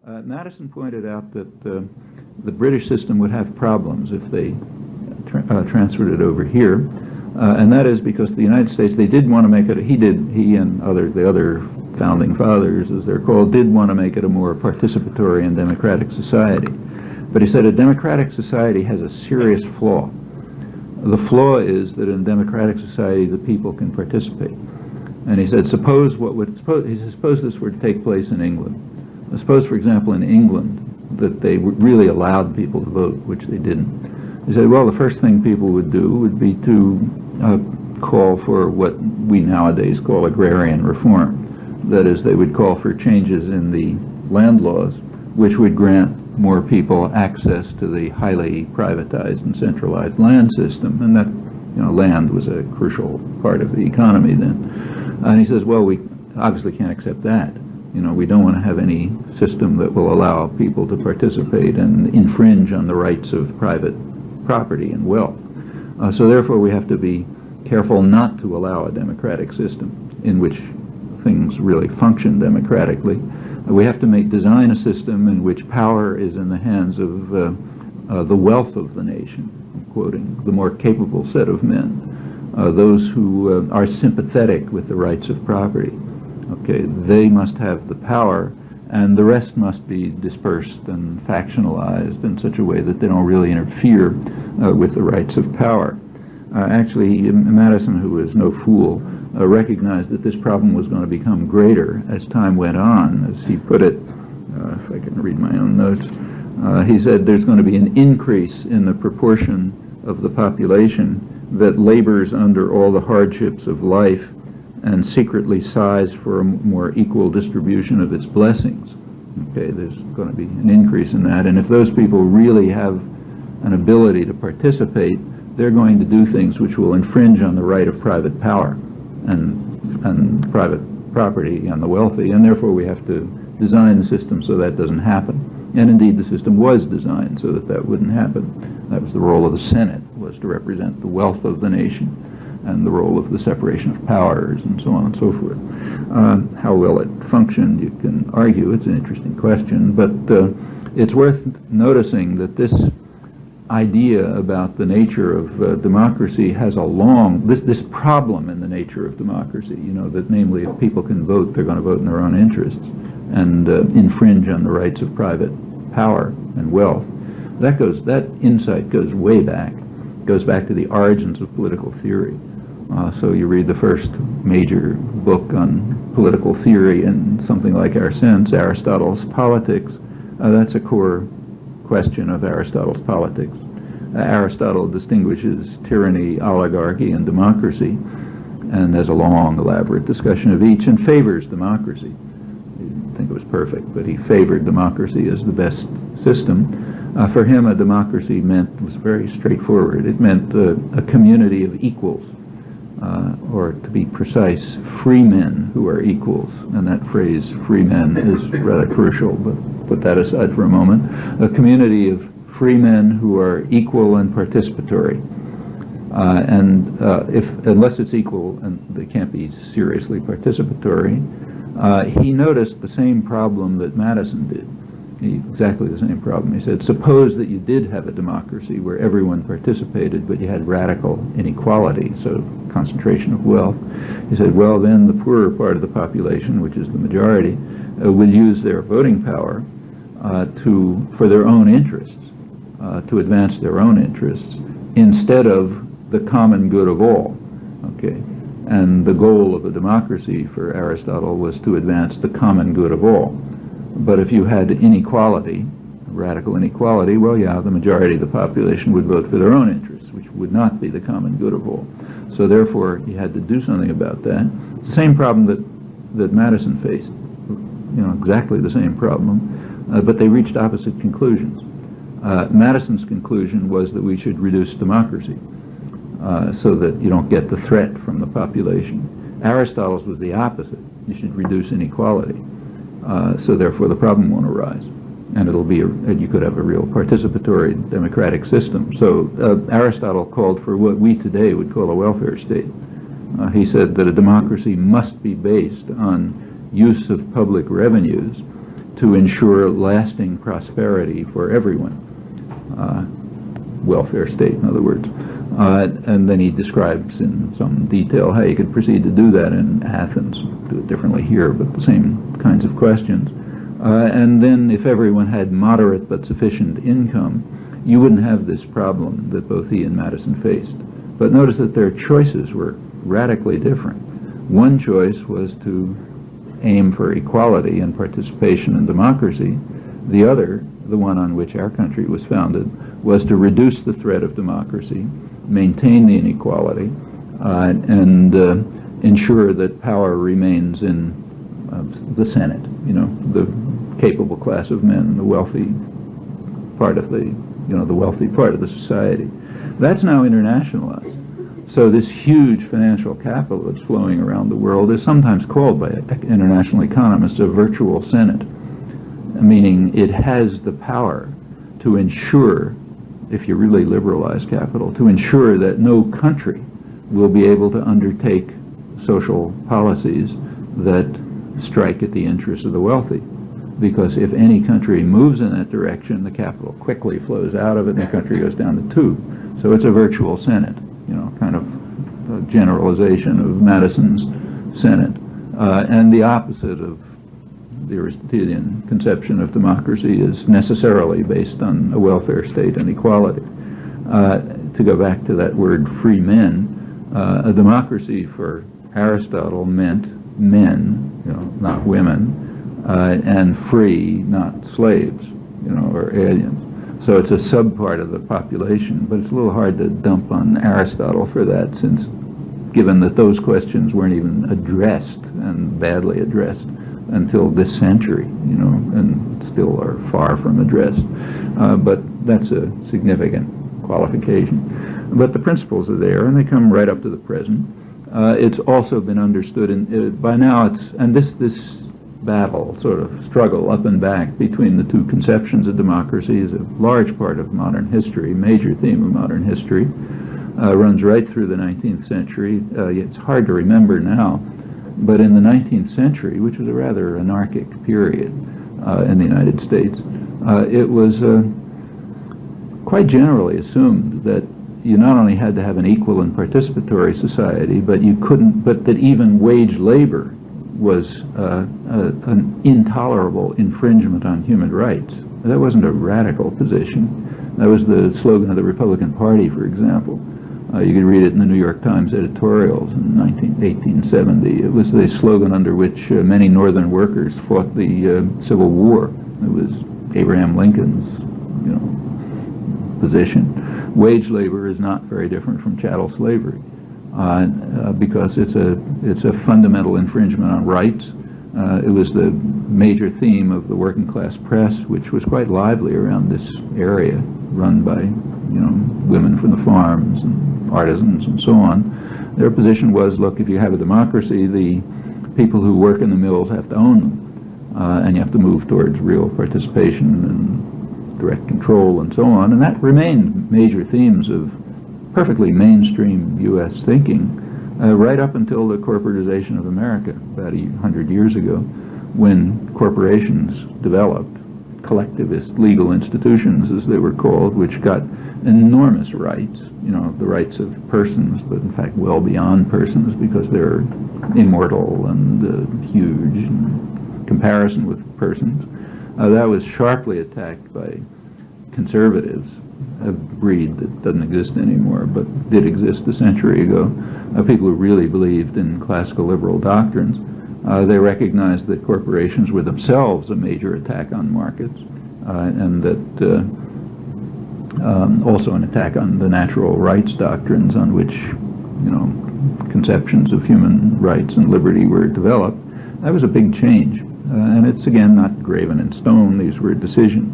Madison pointed out that the British system would have problems if they transferred it over here, and that is because the United States, they did want to make it, he and the other founding fathers, as they're called, did want to make it a more participatory and democratic society. But he said a democratic society has a serious flaw. The flaw is that in a democratic society the people can participate. And he said, suppose this were to take place in England. Suppose, for example, in England, that they really allowed people to vote, which they didn't. He said, well, the first thing people would do would be to call for what we nowadays call agrarian reform. That is, they would call for changes in the land laws, which would grant more people access to the highly privatized and centralized land system. And that, land was a crucial part of the economy then. And he says, well, we obviously can't accept that. We don't want to have any system that will allow people to participate and infringe on the rights of private property and wealth. So therefore we have to be careful not to allow a democratic system in which things really function democratically. We have to design a system in which power is in the hands of the wealth of the nation, I'm quoting, the more capable set of men, those who are sympathetic with the rights of property. Okay, they must have the power, and the rest must be dispersed and factionalized in such a way that they don't really interfere with the rights of power. Actually, Madison, who was no fool, recognized that this problem was going to become greater as time went on. As he put it, if I can read my own notes, he said there's going to be an increase in the proportion of the population that labors under all the hardships of life and secretly sighs for a more equal distribution of its blessings. Okay, there's going to be an increase in that, and if those people really have an ability to participate, they're going to do things which will infringe on the right of private power and private property on the wealthy, and therefore we have to design the system so that doesn't happen. And indeed the system was designed so that that wouldn't happen. That was the role of the Senate, was to represent the wealth of the nation, and the role of the separation of powers, and so on and so forth. How well it functioned, you can argue. It's an interesting question, but it's worth noticing that this idea about the nature of democracy has this problem in the nature of democracy, that namely if people can vote, they're going to vote in their own interests and infringe on the rights of private power and wealth. That insight goes way back. Goes back to the origins of political theory. So you read the first major book on political theory in something like our sense, Aristotle's Politics. That's a core question of Aristotle's politics. Aristotle distinguishes tyranny, oligarchy, and democracy, and has a long, elaborate discussion of each, and favors democracy. He didn't think it was perfect, but he favored democracy as the best system. For him, a democracy was very straightforward. It meant a community of equals, or to be precise, free men who are equals. And that phrase, free men, is rather crucial, but put that aside for a moment. A community of free men who are equal and participatory. Unless it's equal, and they can't be seriously participatory, he noticed the same problem that Madison did. Exactly the same problem. He said, suppose that you did have a democracy where everyone participated, but you had radical inequality, so concentration of wealth. He said, well, then the poorer part of the population, which is the majority, will use their voting power for their own interests, to advance their own interests, instead of the common good of all. Okay, and the goal of a democracy for Aristotle was to advance the common good of all. But if you had inequality, radical inequality, well, yeah, the majority of the population would vote for their own interests, which would not be the common good of all. So therefore, he had to do something about that. It's the same problem that Madison faced, exactly the same problem, but they reached opposite conclusions. Madison's conclusion was that we should reduce democracy so that you don't get the threat from the population. Aristotle's was the opposite. You should reduce inequality. So therefore the problem won't arise, and you could have a real participatory democratic system. So Aristotle called for what we today would call a welfare state. He said that a democracy must be based on use of public revenues to ensure lasting prosperity for everyone. Welfare state, in other words. And then he describes in some detail how you could proceed to do that in Athens. Do it differently here, but the same kinds of questions. And then if everyone had moderate but sufficient income, you wouldn't have this problem that both he and Madison faced. But notice that their choices were radically different. One choice was to aim for equality and participation in democracy. The other, the one on which our country was founded, was to reduce the threat of democracy, maintain the inequality, and ensure that power remains in the Senate, the capable class of men, the wealthy part of the wealthy part of the society. That's now internationalized. So this huge financial capital that's flowing around the world is sometimes called by international economists a virtual Senate, meaning it has the power to ensure, if you really liberalize capital, to ensure that no country will be able to undertake social policies that strike at the interests of the wealthy. Because if any country moves in that direction, the capital quickly flows out of it and the country goes down the tube. So it's a virtual Senate, kind of a generalization of Madison's Senate. And the opposite of the Aristotelian conception of democracy is necessarily based on a welfare state and equality. To go back to that word free men, a democracy for Aristotle meant men, not women, and free, not slaves, or aliens. So it's a subpart of the population, but it's a little hard to dump on Aristotle for that, since given that those questions weren't even addressed, and badly addressed, until this century, and still are far from addressed. But that's a significant qualification. But the principles are there, and they come right up to the present. It's also been understood, by now this battle, sort of struggle up and back between the two conceptions of democracy is a large part of modern history, major theme of modern history, runs right through the 19th century. It's hard to remember now, but in the 19th century, which was a rather anarchic period in the United States, it was quite generally assumed that you not only had to have an equal and participatory society, but that even wage labor was an intolerable infringement on human rights. That wasn't a radical position. That was the slogan of the Republican Party, for example. You could read it in the New York Times editorials in 1870. It was the slogan under which many Northern workers fought the Civil War. It was Abraham Lincoln's, position. Wage labor is not very different from chattel slavery. Because it's a fundamental infringement on rights. It was the major theme of the working class press, which was quite lively around this area, run by women from the farms and artisans and so on. Their position was, look, if you have a democracy, the people who work in the mills have to own them, and you have to move towards real participation and direct control and so on. And that remained major themes of perfectly mainstream U.S. thinking right up until the corporatization of America about 100 years ago, when corporations developed, collectivist legal institutions as they were called, which got enormous rights, the rights of persons, but in fact well beyond persons, because they're immortal and huge in comparison with persons. That was sharply attacked by conservatives, a breed that doesn't exist anymore, but did exist a century ago, people who really believed in classical liberal doctrines. They recognized that corporations were themselves a major attack on markets, and that also an attack on the natural rights doctrines on which, conceptions of human rights and liberty were developed. That was a big change, and it's again not graven in stone. These were decisions.